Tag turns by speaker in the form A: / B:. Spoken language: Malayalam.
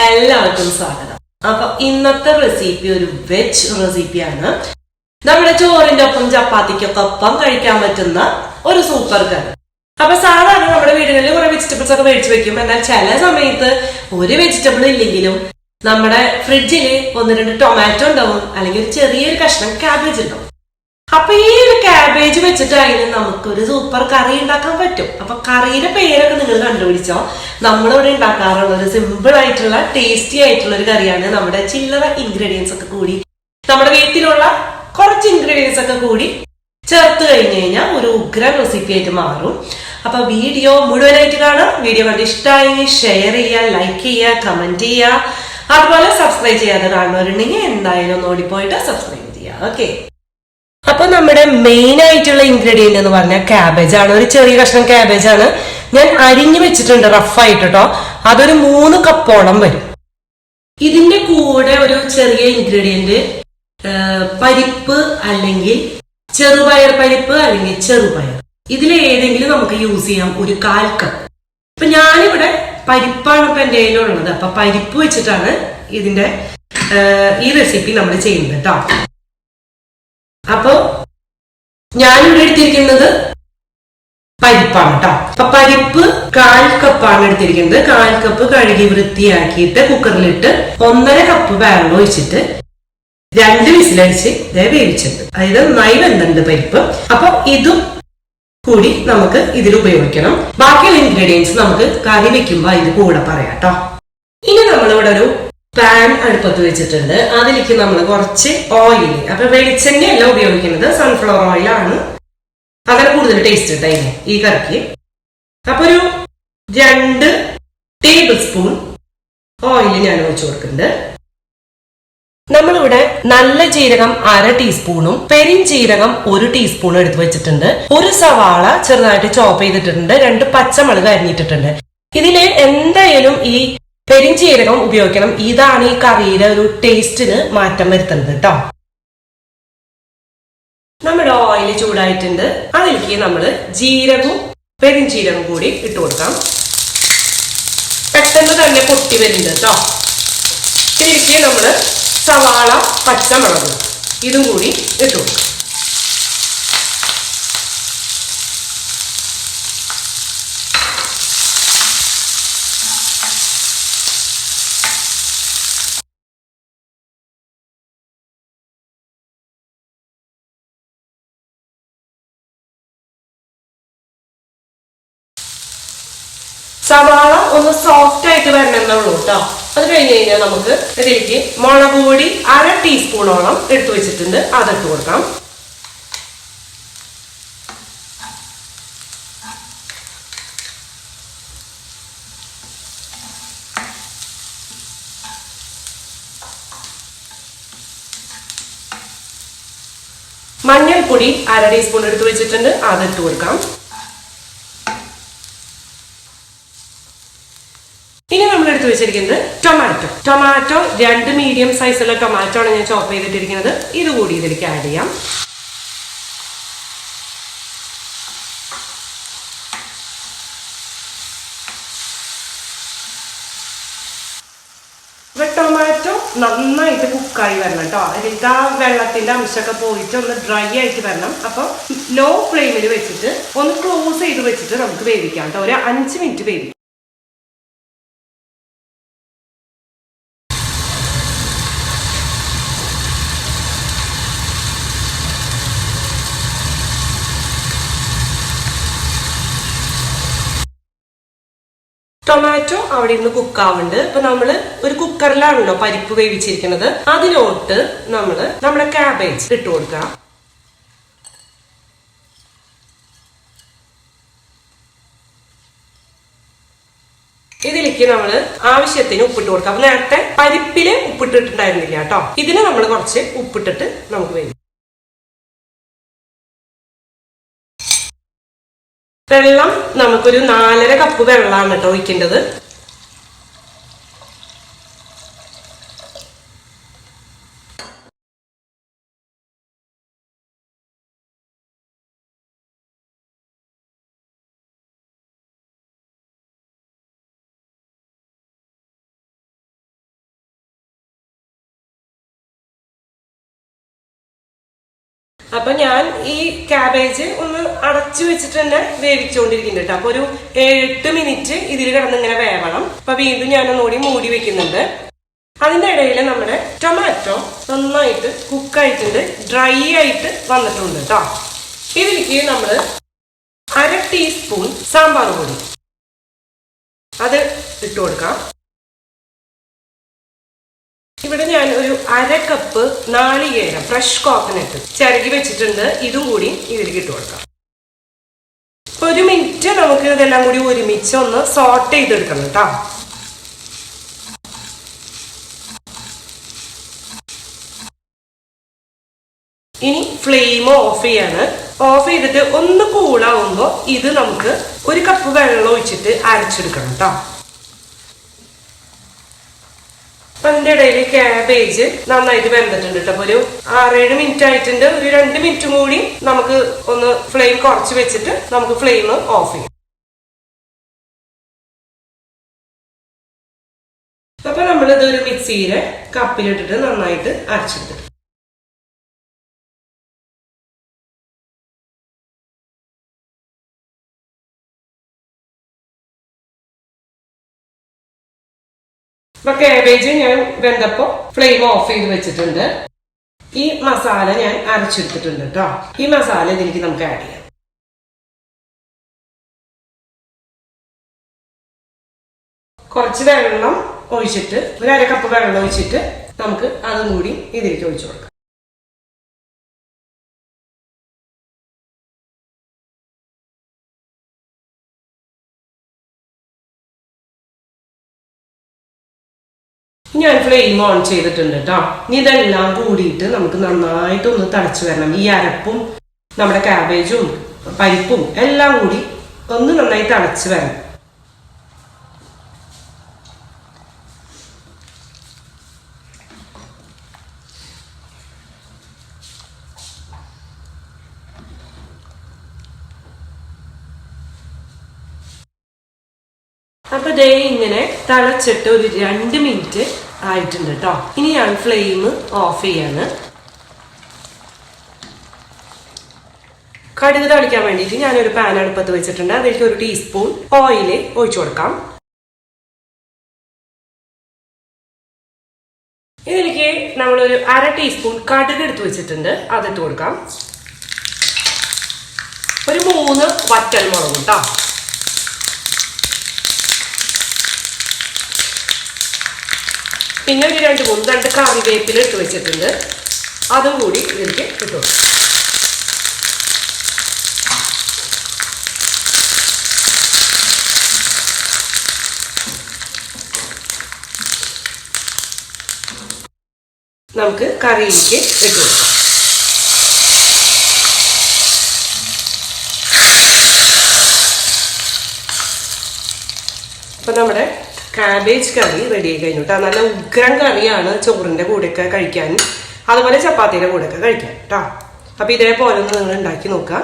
A: എല്ലാവർക്കും സ്വാഗതം. അപ്പൊ ഇന്നത്തെ റെസിപ്പി ഒരു വെജ് റെസിപ്പിയാണ്. നമ്മുടെ ചോറിന്റെ ഒപ്പം ചപ്പാത്തിക്കൊക്കെ ഒപ്പം കഴിക്കാൻ പറ്റുന്ന ഒരു സൂപ്പർ കറി. അപ്പൊ സാധാരണ നമ്മുടെ വീടുകളിൽ കുറെ വെജിറ്റബിൾസ് ഒക്കെ മേടിച്ചു വെക്കും. എന്നാൽ ചില സമയത്ത് ഒരു വെജിറ്റബിൾ ഇല്ലെങ്കിലും നമ്മുടെ ഫ്രിഡ്ജില് 1-2 ടൊമാറ്റോ ഉണ്ടാവും, അല്ലെങ്കിൽ ഒരു ചെറിയൊരു കഷ്ണം ക്യാബേജ് ഉണ്ടാവും. അപ്പൊ ഈ ഒരു ക്യാബേജ് വെച്ചിട്ടായാലും നമുക്കൊരു സൂപ്പർ കറി ഉണ്ടാക്കാൻ പറ്റും. അപ്പൊ കറിയുടെ പേരൊക്കെ നിങ്ങൾ കണ്ടുപിടിച്ചോ. നമ്മളിവിടെ ഉണ്ടാക്കാറുള്ള ഒരു സിമ്പിൾ ആയിട്ടുള്ള ടേസ്റ്റി ആയിട്ടുള്ള ഒരു കറിയാണ്. നമ്മുടെ ചില്ലറ ഇൻഗ്രീഡിയൻസ് ഒക്കെ കൂടി, നമ്മുടെ വീട്ടിലുള്ള കുറച്ച് ഇൻഗ്രീഡിയൻസ് ഒക്കെ കൂടി ചേർത്ത് കഴിഞ്ഞു കഴിഞ്ഞാൽ ഒരു ഉഗ്രൻ റെസിപ്പി ആയിട്ട് മാറും. അപ്പൊ വീഡിയോ മുഴുവനായിട്ട് കാണാം. വീഡിയോ കണ്ട് ഇഷ്ടമായി ഷെയർ ചെയ്യുക, ലൈക്ക് ചെയ്യുക, കമന്റ് ചെയ്യുക. അതുപോലെ സബ്സ്ക്രൈബ് ചെയ്യാതെ കാണുന്നവരുണ്ടെങ്കിൽ എന്തായാലും ഒന്ന് ഓടിപ്പോയിട്ട് സബ്സ്ക്രൈബ് ചെയ്യുക. ഓക്കെ, അപ്പൊ നമ്മുടെ മെയിൻ ആയിട്ടുള്ള ഇൻഗ്രീഡിയന്റ് എന്ന് പറഞ്ഞാൽ ക്യാബേജ് ആണ്. ഒരു ചെറിയ കഷ്ണം ക്യാബേജ് ആണ് ഞാൻ അരിഞ്ഞു വെച്ചിട്ടുണ്ട് റഫായിട്ട് കേട്ടോ. അതൊരു 3 കപ്പോളം വരും. ഇതിന്റെ കൂടെ ഒരു ചെറിയ ഇൻഗ്രീഡിയന്റ് പരിപ്പ്, അല്ലെങ്കിൽ ചെറുപയർ പരിപ്പ്, അല്ലെങ്കിൽ ചെറുപയർ, ഇതിലേതെങ്കിലും നമുക്ക് യൂസ് ചെയ്യാം. ഒരു 1/4 കപ്പ്. ഇപ്പൊ ഞാനിവിടെ പരിപ്പാണ് ഇപ്പൊ എന്റെ കയ്യിലുള്ളത്. അപ്പൊ പരിപ്പ് വെച്ചിട്ടാണ് ഇതിന്റെ ഈ റെസിപ്പി നമ്മൾ ചെയ്യുന്നത് കേട്ടോ. അപ്പൊ ഞാനിവിടെ എടുത്തിരിക്കുന്നത് പരിപ്പാണ് കേട്ടോ. അപ്പൊ പരിപ്പ് 1/4 കപ്പാണ് എടുത്തിരിക്കുന്നത്. 1/4 കപ്പ് കഴുകി വൃത്തിയാക്കിയിട്ട് കുക്കറിലിട്ട് 1.5 കപ്പ് വെള്ളം ഒഴിച്ചിട്ട് 2 വിസിലടിച്ച് വേവിച്ചിട്ട്, അതായത് നന്നായി വെന്തുണ്ട് പരിപ്പ്. അപ്പൊ ഇതും കൂടി നമുക്ക് ഇതിൽ ഉപയോഗിക്കണം. ബാക്കിയുള്ള ഇൻഗ്രീഡിയൻസ് നമുക്ക് കറി വെക്കുമ്പോ ഇത് കൂടെ പറയാം കേട്ടോ. ഇനി നമ്മളിവിടെ ഒരു പാൻ അടുപ്പത്ത് വെച്ചിട്ടുണ്ട്. അതിലേക്ക് നമ്മൾ കുറച്ച് ഓയിൽ, അപ്പൊ വെളിച്ചെണ്ണ അല്ല ഉപയോഗിക്കുന്നത്, സൺഫ്ലവർ ഓയിലാണ്. അങ്ങനെ കൂടുതൽ ടേസ്റ്റ് കിട്ടായില്ലേ ഈ കറിക്ക്. അപ്പൊ ഒരു 2 ടേബിൾ സ്പൂൺ ഓയിൽ ഞാൻ ഒഴിച്ചു കൊടുക്കുന്നുണ്ട്. നമ്മളിവിടെ നല്ല ജീരകം 1/2 ടീസ്പൂണും പെരിഞ്ജീരകം 1 ടീസ്പൂണും എടുത്ത് വെച്ചിട്ടുണ്ട്. ഒരു സവാള ചെറുതായിട്ട് ചോപ്പ് ചെയ്തിട്ടുണ്ട്. 2 പച്ചമുളക് അരിഞ്ഞിട്ടിട്ടുണ്ട്. ഇതില് എന്തായാലും ഈ പെരിഞ്ജീരകം ഉപയോഗിക്കണം. ഇതാണ് ഈ കറിയുടെ ഒരു ടേസ്റ്റിന് മാറ്റം വരുത്തുന്നത് കേട്ടോ. നമ്മുടെ ഓയിൽ ചൂടായിട്ടുണ്ട്. അതിലേക്ക് നമ്മള് ജീരകവും പെരിഞ്ജീരകവും കൂടി ഇട്ട് കൊടുക്കാം. പെട്ടെന്ന് തന്നെ പൊട്ടി വരുന്നുണ്ട് കേട്ടോ. ഇതിലേക്ക് നമ്മള് സവാള, പച്ചമുളക് ഇതും കൂടി ഇട്ട് കൊടുക്കാം. സവാള ഒന്ന് സോഫ്റ്റ് ആയിട്ട് വരണമെന്നുള്ളൂ കേട്ടോ. അത് കഴിഞ്ഞ് കഴിഞ്ഞാൽ നമുക്ക് ഇതിലേക്ക് മുളക് പൊടി 1/2 ടീസ്പൂണോളം എടുത്തു വെച്ചിട്ടുണ്ട്. അതിട്ട് കൊടുക്കാം. മഞ്ഞൾപ്പൊടി 1/2 ടീസ്പൂൺ എടുത്തു വെച്ചിട്ടുണ്ട്. അതിട്ട് കൊടുക്കാം. ഇനി നമ്മൾ എടുത്തു വെച്ചിരിക്കുന്നത് ടൊമാറ്റോ 2 മീഡിയം സൈസുള്ള ടൊമാറ്റോ ആണ് ഞാൻ ചോപ്പ് ചെയ്തിട്ടിരിക്കുന്നത്. ഇതുകൂടി ഇതിലേക്ക് ആഡ് ചെയ്യാം. ഇപ്പൊ ടൊമാറ്റോ നന്നായിട്ട് കുക്കായി വരണം കേട്ടോ. അതിലേക്ക് ആ വെള്ളത്തിന്റെ അംശമൊക്കെ പോയിട്ട് ഒന്ന് ഡ്രൈ ആയിട്ട് വരണം. അപ്പൊ ലോ ഫ്ലെയിമിൽ വെച്ചിട്ട് ഒന്ന് ക്ലോസ് ചെയ്ത് വെച്ചിട്ട് നമുക്ക് വേവിക്കാം കേട്ടോ. ഒരു 5 മിനിറ്റ് വേവിക്കാം. ടൊമാറ്റോ അവിടെ ഇരുന്ന് കുക്കാവുന്നുണ്ട്. ഇപ്പൊ നമ്മള് ഒരു കുക്കറിലാണല്ലോ പരിപ്പ് വേവിച്ചിരിക്കുന്നത്. അതിലോട്ട് നമ്മള് നമ്മുടെ ക്യാബേജ് ഇട്ട് കൊടുക്കാം. ഇതിലേക്ക് നമ്മള് ആവശ്യത്തിന് ഉപ്പിട്ട് കൊടുക്കാം. അപ്പൊ നേരത്തെ പരിപ്പില് ഉപ്പിട്ടിട്ടുണ്ടായിരുന്നില്ല കേട്ടോ. ഇതിന് നമ്മൾ കുറച്ച് ഉപ്പിട്ടിട്ട് നമുക്ക് വേവിക്കാം. വെള്ളം നമുക്കൊരു 4.5 കപ്പ് വെള്ളമാണ് കേട്ടോ ഒഴിക്കേണ്ടത്. അപ്പൊ ഞാൻ ഈ ക്യാബേജ് ഒന്ന് അടച്ചു വെച്ചിട്ട് തന്നെ വേവിച്ചുകൊണ്ടിരിക്കുന്നുണ്ട് കേട്ടോ. അപ്പൊ ഒരു 8 മിനിറ്റ് ഇതിൽ കിടന്ന് ഇങ്ങനെ വേവണം. അപ്പൊ വീണ്ടും ഞാൻ ഒന്നുകൂടി മൂടി വെക്കുന്നുണ്ട്. അതിന്റെ ഇടയിൽ നമ്മുടെ ടൊമാറ്റോ നന്നായിട്ട് കുക്കായിട്ടുണ്ട്, ഡ്രൈ ആയിട്ട് വന്നിട്ടുണ്ട് കേട്ടോ. ഇതിലേക്ക് നമ്മൾ 1/2 ടീസ്പൂൺ സാമ്പാർ പൊടി അത് ഇട്ട് കൊടുക്കാം. ഇവിടെ ഞാൻ ഒരു 1/2 കപ്പ് നാളികേരം ഫ്രഷ് കോക്കനട്ട് ചിരകി വെച്ചിട്ടുണ്ട്. ഇതും കൂടി ഇതിലേക്ക് ഇട്ട് കൊടുക്കാം. 1 മിനിറ്റ് നമുക്ക് ഇതെല്ലാം കൂടി ഒരുമിച്ച് ഒന്ന് സോട്ട് ചെയ്തെടുക്കണം കേട്ടോ. ഇനി ഫ്ലെയിം ഓഫ് ചെയ്യാണ്. ഓഫ് ചെയ്തിട്ട് ഒന്ന് കൂളാവുമ്പോൾ ഇത് നമുക്ക് 1 കപ്പ് വെള്ളം ഒഴിച്ചിട്ട് അരച്ചെടുക്കണം കേട്ടോ. അപ്പൊ അതിന്റെ ഇടയിൽ ക്യാബേജ് നന്നായിട്ട് വെന്തിട്ടുണ്ട് കേട്ടോ. അപ്പൊ ഒരു 6-7 മിനിറ്റ് ആയിട്ടുണ്ട്. ഒരു 2 മിനിറ്റും കൂടി നമുക്ക് ഒന്ന് ഫ്ലെയിം കുറച്ച് വെച്ചിട്ട് നമുക്ക് ഫ്ലെയിം ഓഫ് ചെയ്യാം. അപ്പൊ നമ്മളിത് ഒരു മിക്സിയിലെ കപ്പിലിട്ടിട്ട് നന്നായിട്ട് അരച്ചെടുത്തു. അപ്പൊ കാബേജ് ഞാൻ വെന്തപ്പോ ഫ്ലെയിം ഓഫ് ചെയ്ത് വെച്ചിട്ടുണ്ട്. ഈ മസാല ഞാൻ അരച്ചെടുത്തിട്ടുണ്ട് കേട്ടോ. ഈ മസാല ഇതിലേക്ക് നമുക്ക് ആഡ് ചെയ്യാം. കുറച്ച് വെള്ളം ഒഴിച്ചിട്ട്, ഒരു 1/2 കപ്പ് വെള്ളം ഒഴിച്ചിട്ട് നമുക്ക് അതും കൂടി ഇതിലേക്ക് ഒഴിച്ചു കൊടുക്കാം. ഞാൻ ഫ്ലെയിം ഓൺ ചെയ്തിട്ടുണ്ട് കേട്ടോ. ഇനി ഇതെല്ലാം കൂടിയിട്ട് നമുക്ക് നന്നായിട്ടൊന്ന് തിളച്ച് വരണം. ഈ അരപ്പും നമ്മുടെ കാബേജും പരിപ്പും എല്ലാം കൂടി ഒന്ന് നന്നായി തിളച്ച് വരണം. അപ്പൊ ദേ ഇങ്ങനെ തിളച്ചിട്ട് ഒരു 2 മിനിറ്റ് ആയിട്ടുണ്ട് കേട്ടോ. ഇനി ഞാൻ ഫ്ലെയിം ഓഫ് ചെയ്യാണ്. കടുക് തളിക്കാൻ വേണ്ടിയിട്ട് ഞാനൊരു പാൻ അടുപ്പത്ത് വെച്ചിട്ടുണ്ട്. അതിലേക്ക് 1 ടീസ്പൂൺ ഓയിൽ ഒഴിച്ചു കൊടുക്കാം. ഇതിലേക്ക് നമ്മളൊരു 1/2 ടീസ്പൂൺ കടുക് എടുത്ത് വെച്ചിട്ടുണ്ട്, അതിട്ട് കൊടുക്കാം. ഒരു 3 വറ്റൽ മുളകും കേട്ടോ. പിന്നെ ഒരു 2 കറിവേപ്പില ഇട്ട് വെച്ചിട്ടുണ്ട്, അതും കൂടി ഇതിലേക്ക് ഇട്ട് കൊടുക്കും. നമുക്ക് കറിയിലേക്ക് ഇട്ട് കൊടുക്കാം. അപ്പൊ നമ്മുടെ കാബേജ് കറി റെഡി ആയി കഴിഞ്ഞു കേട്ടോ. നല്ല ഉഗ്രം കറിയാണ് ചോറിന്റെ കൂടെയൊക്കെ കഴിക്കാൻ, അതുപോലെ ചപ്പാത്തിയുടെ കൂടെയൊക്കെ കഴിക്കാൻ കേട്ടോ. അപ്പൊ ഇതേപോലെ ഒന്ന് നിങ്ങൾ ഉണ്ടാക്കി നോക്കാം.